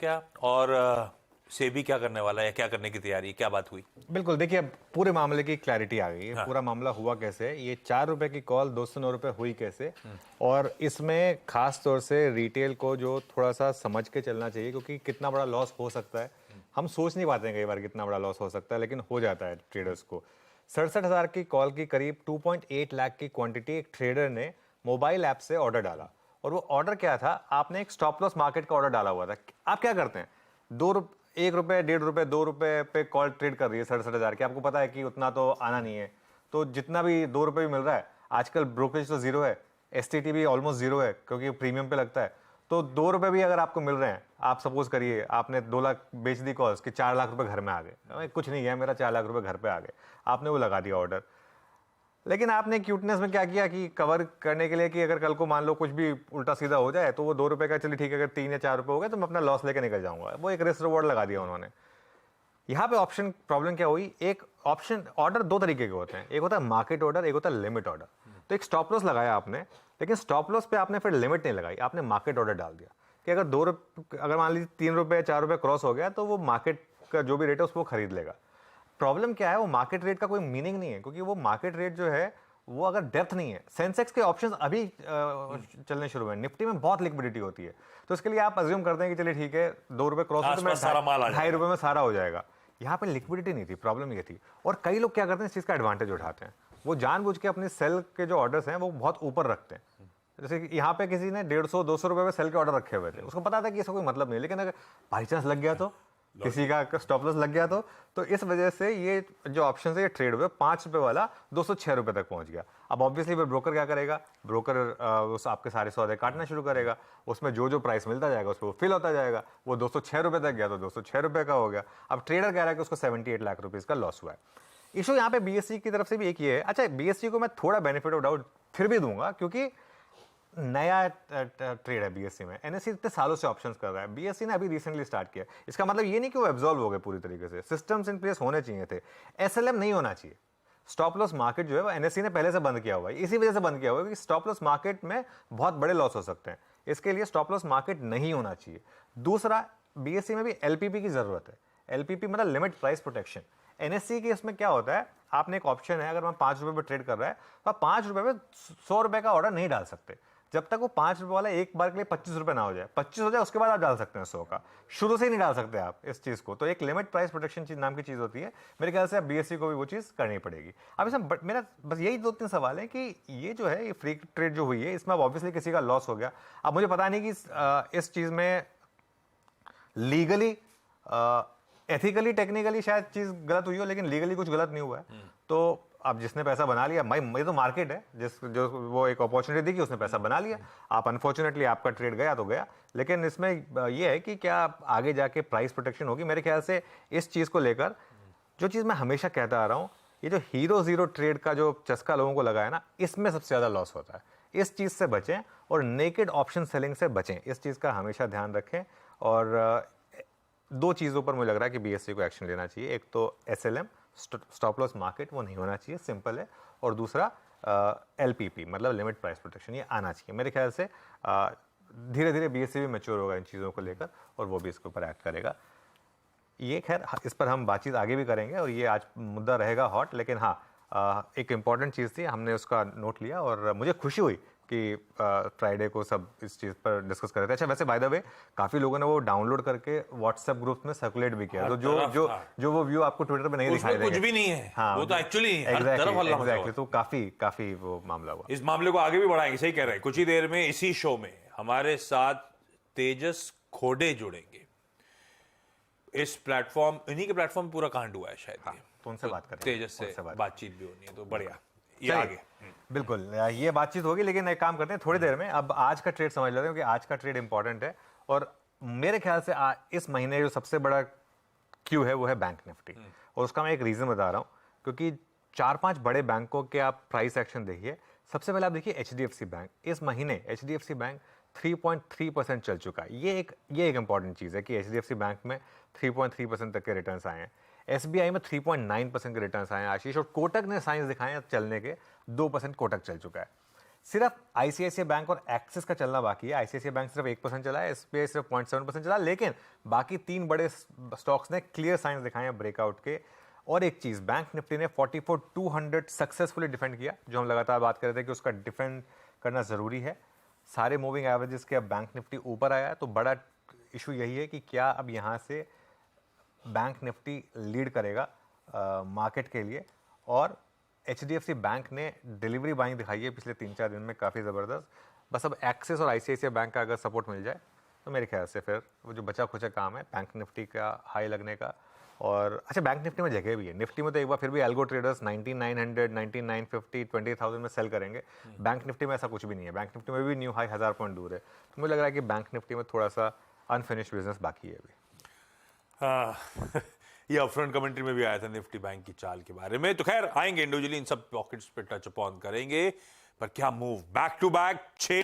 क्या, और सेबी क्या करने वाला है, क्या करने की तैयारी, क्या बात हुई? बिल्कुल, देखिए अब पूरे मामले की क्लैरिटी आ गई है। हाँ। पूरा मामला हुआ कैसे, ये 4 रुपए की कॉल 209 रुपए हुई कैसे, और इसमें खास तौर से रिटेल को जो थोड़ा सा समझ के चलना चाहिए, क्योंकि कितना बड़ा लॉस हो सकता है हम सोच नहीं पाते हैं कई बार कितना बड़ा लॉस हो सकता है, लेकिन हो जाता है ट्रेडर्स को। 67,000 की कॉल की करीब 2.8 लाख की क्वांटिटी एक ट्रेडर ने मोबाइल ऐप से ऑर्डर डाला, और वो ऑर्डर क्या था, आपने एक स्टॉप लॉस मार्केट का ऑर्डर डाला हुआ था। आप क्या करते हैं, 1 रुपए, 1.5 रुपए, 2 रुपए पे कॉल ट्रेड कर रही है 67,000 की, आपको पता है कि उतना तो आना नहीं है, तो जितना भी 2 रुपए भी मिल रहा है, आजकल ब्रोकरेज तो जीरो है, एसटीटी भी ऑलमोस्ट जीरो है क्योंकि प्रीमियम पे लगता है, तो 2 रुपए भी अगर आपको मिल रहे हैं, आप सपोज करिए आपने 2 लाख बेच दी कॉल्स कि 4 लाख रुपए घर में आ गए, कुछ नहीं है मेरा 4 लाख रुपए घर पे आ गए, आपने वो लगा दिया ऑर्डर। लेकिन आपने क्यूटनेस में क्या किया कि कवर करने के लिए कि अगर कल को मान लो कुछ भी उल्टा सीधा हो जाए तो वो 2 रुपए का, चलिए ठीक है, अगर 3 या 4 रुपए हो गए तो मैं अपना लॉस लेके निकल जाऊंगा, वो एक रिस्क रिवॉर्ड लगा दिया उन्होंने। यहाँ पे ऑप्शन प्रॉब्लम क्या हुई, एक ऑप्शन ऑर्डर 2 तरीके के होते हैं, एक होता है मार्केट ऑर्डर, एक होता है लिमिट ऑर्डर। तो एक स्टॉप लॉस लगाया आपने, लेकिन स्टॉप लॉस पे आपने फिर लिमिट नहीं लगाई, आपने मार्केट ऑर्डर डाल दिया कि अगर 2 रुपए, अगर मान लीजिए 3 रुपए 4 रुपए क्रॉस हो गया तो वो मार्केट का जो भी रेट है उसको खरीद लेगा। प्रॉब्लम क्या है, वो मार्केट रेट का कोई मीनिंग नहीं है, क्योंकि वो मार्केट रेट जो है वो अगर डेप्थ नहीं है, सेंसेक्स के ऑप्शंस अभी चलने शुरू हुए, निफ्टी में बहुत लिक्विडिटी होती है, तो इसके लिए आप अज्यूम करते हैं कि चलिए ठीक है 2 रुपए क्रॉस हो तो मैं सारा माल आ 2.5 रुपए में सारा हो जाएगा। यहाँ पे लिक्विडिटी नहीं थी, प्रॉब्लम ये थी। और कई लोग क्या करते हैं, इस चीज़ का एडवांटेज उठाते हैं, वो जानबूझ के अपने सेल के जो ऑर्डर्स हैं वो बहुत ऊपर रखते हैं। जैसे कि यहाँ पे किसी ने 150-200 रुपए में सेल के ऑर्डर रखे हुए थे, उसको पता था कि इसका कोई मतलब नहीं, लेकिन अगर बाई चांस लग गया तो, किसी का स्टॉप लॉस लग गया तो इस वजह से ये जो ऑप्शन है ये ट्रेड हुए, 5 रुपए वाला 206 रुपए तक पहुंच गया। अब ऑब्वियसली फिर ब्रोकर क्या करेगा, ब्रोकर उस आपके सारे सौदे काटना शुरू करेगा, उसमें जो जो प्राइस मिलता जाएगा उस पर वो फिल होता जाएगा, वो 206 रुपए तक गया तो 206 रुपए का हो गया। अब ट्रेडर कह रहा है कि उसको 78 लाख रुपीज का लॉस हुआ है। इशू यहाँ पे बीएससी की तरफ से भी एक ये है। अच्छा, बीएससी को मैं थोड़ा बेनिफिट ऑफ डाउट फिर भी दूंगा, क्योंकि नया ट्रेड है बीएससी में, एनएससी इतने सालों से ऑप्शंस कर रहा है, बीएससी ने अभी रिसेंटली स्टार्ट किया। इसका मतलब ये नहीं कि वो एब्जॉल्व हो गए पूरी तरीके से, सिस्टम्स इन प्लेस होने चाहिए थे, एसएलएम नहीं होना चाहिए। स्टॉप लॉस मार्केट जो है वो एनएससी ने पहले से बंद किया हुआ है, इसी वजह से बंद किया हुआ है कि स्टॉप लॉस मार्केट में बहुत बड़े लॉस हो सकते हैं, इसके लिए स्टॉप लॉस मार्केट नहीं होना चाहिए। दूसरा, बीएससी में भी एलपीपी की जरूरत है, एलपीपी मतलब लिमिट प्राइस प्रोटेक्शन। एनएससी के इसमें क्या होता है, आपने एक ऑप्शन है, अगर मैं 5 रुपए पर ट्रेड कर रहा है तो आप 5 रुपए में 100 रुपए का ऑर्डर नहीं डाल सकते, जब तक वो 5 रुपए वाला एक बार के लिए 25 रुपए ना हो जाए, 25 हो जाए उसके बाद आप डाल सकते हैं 100 का, शुरू से ही नहीं डाल सकते आप इस चीज को। तो एक लिमिट प्राइस प्रोटेक्शन चीज नाम की चीज होती है, मेरे ख्याल से बीएससी को भी वो चीज करनी पड़ेगी। अब इसमें मेरा बस यही 2-3 सवाल है कि ये जो है ये फ्री ट्रेड जो हुई है, इसमें अब ऑब्वियसली किसी का लॉस हो गया। अब मुझे पता नहीं कि इस चीज में लीगली, एथिकली, टेक्निकली शायद चीज गलत हुई हो, लेकिन लीगली कुछ गलत नहीं हुआ है। तो अब जिसने पैसा बना लिया, ये तो मार्केट है, जो वो एक अपॉर्चुनिटी दी कि उसने पैसा बना लिया, आप अनफॉर्चुनेटली आपका ट्रेड गया तो गया। लेकिन इसमें ये है कि क्या आगे जाके प्राइस प्रोटेक्शन होगी। मेरे ख्याल से इस चीज को लेकर जो चीज मैं हमेशा कहता आ रहा हूं, ये जो हीरो जीरो ट्रेड का जो चस्का लोगों को लगा है ना, इसमें सबसे ज्यादा लॉस होता है। इस चीज से बचें और नेकेड ऑप्शन सेलिंग से बचें, इस चीज का हमेशा ध्यान रखें। और 2 चीजों पर मुझे लग रहा है कि बीएससी को एक्शन लेना चाहिए, एक तो एसएलएम स्टॉप लॉस मार्केट वो नहीं होना चाहिए, सिंपल है, और दूसरा एलपीपी मतलब लिमिट प्राइस प्रोटेक्शन, ये आना चाहिए। मेरे ख्याल से धीरे धीरे बीएससी भी मैच्योर होगा इन चीज़ों को लेकर और वो भी इसके ऊपर एक्ट करेगा। ये खैर इस पर हम बातचीत आगे भी करेंगे और ये आज मुद्दा रहेगा हॉट। लेकिन हाँ, एक इम्पॉर्टेंट चीज़ थी, हमने उसका नोट लिया और मुझे खुशी हुई कि फ्राइडे को सब इस चीज़ पर डिस्कस कर रहे थे। अच्छा, वैसे बाय द वे काफ़ी लोगों ने वो डाउनलोड करके व्हाट्सएप ग्रुप में सर्कुलेट भी किया, तो जो वो व्यू आपको ट्विटर पे नहीं दिखाई देंगे, कुछ भी नहीं है। हाँ, वो तो एक्चुअली हर तरफ हल्ला मचा हुआ है। तो काफ़ी वो मामला हुआ। इस मामले को आगे भी बढ़ाएंगे, सही कह रहे हैं। कुछ ही देर में इसी शो में हमारे साथ तेजस खोडे जुड़ेंगे। इस प्लेटफॉर्म, इन्हीं के प्लेटफॉर्म पूरा कांड हुआ है शायद, तो उनसे बात करेंगे, तेजस से बातचीत भी होनी है, तो बढ़िया ये आगे। बिल्कुल ये बातचीत होगी, लेकिन एक काम करते हैं थोड़ी देर में, अब आज का ट्रेड समझ लेते हैं, क्योंकि आज का ट्रेड इंपॉर्टेंट है। और मेरे ख्याल से इस महीने जो सबसे बड़ा क्यू है वो है बैंक निफ्टी, और उसका मैं एक रीजन बता रहा हूं, क्योंकि 4-5 बड़े बैंकों के आप प्राइस एक्शन देखिए। सबसे पहले आप देखिए एचडीएफसी बैंक, इस महीने एचडीएफसी बैंक 3.3% चल चुका है। ये एक इंपॉर्टेंट चीज है कि एचडीएफसी बैंक में 3.3% तक के रिटर्न्स आए हैं। एसबीआई में 3.9% के रिटर्न्स आए हैं आशीष, और कोटक ने साइंस दिखाए हैं चलने के, 2% कोटक चल चुका है। सिर्फ आईसीआईसीआई बैंक और एक्सिस का चलना बाकी है। आईसीआईसीआई बैंक सिर्फ 1% चला है, एसबीआई सिर्फ 0.7% चला, लेकिन बाकी 3 बड़े स्टॉक्स ने क्लियर साइंस दिखाए हैं ब्रेकआउट के। और एक चीज, बैंक निफ्टी ने 44,200 सक्सेसफुली डिफेंड किया, जो हम लगातार बात कर रहे थे कि उसका डिफेंड करना जरूरी है। सारे मूविंग एवरेजेस के अब बैंक निफ्टी ऊपर आया है, तो बड़ा इशू यही है कि क्या अब यहाँ से बैंक निफ्टी लीड करेगा मार्केट के लिए। और HDFC बैंक ने डिलीवरी बाइंग दिखाई है पिछले 3-4 दिन में काफ़ी ज़बरदस्त। बस अब एक्सिस और ICICI बैंक का अगर सपोर्ट मिल जाए तो मेरे ख्याल से फिर वो जो बचा खुचा काम है बैंक निफ्टी का हाई लगने का। और अच्छा, बैंक निफ्टी में जगह भी है। निफ्टी में तो एक बार फिर भी एल्गो ट्रेडर्स 19,900, 19,950, 20,000 में सेल करेंगे। बैंक निफ्टी में ऐसा कुछ भी नहीं है। बैंक निफ्टी में भी न्यू हाई 1000 पॉइंट दूर है। तो मुझे लग रहा है कि बैंक निफ्टी में थोड़ा सा अनफिनिश्ड बिजनेस बाकी है अभी। ये अपफ्रंट कमेंट्री में भी आया था निफ्टी बैंक की चाल के बारे में। तो खैर आएंगे इंडिविजुअली इन सब पॉकेट्स पे टच अपॉन करेंगे, पर क्या मूव बैक टू बैक 6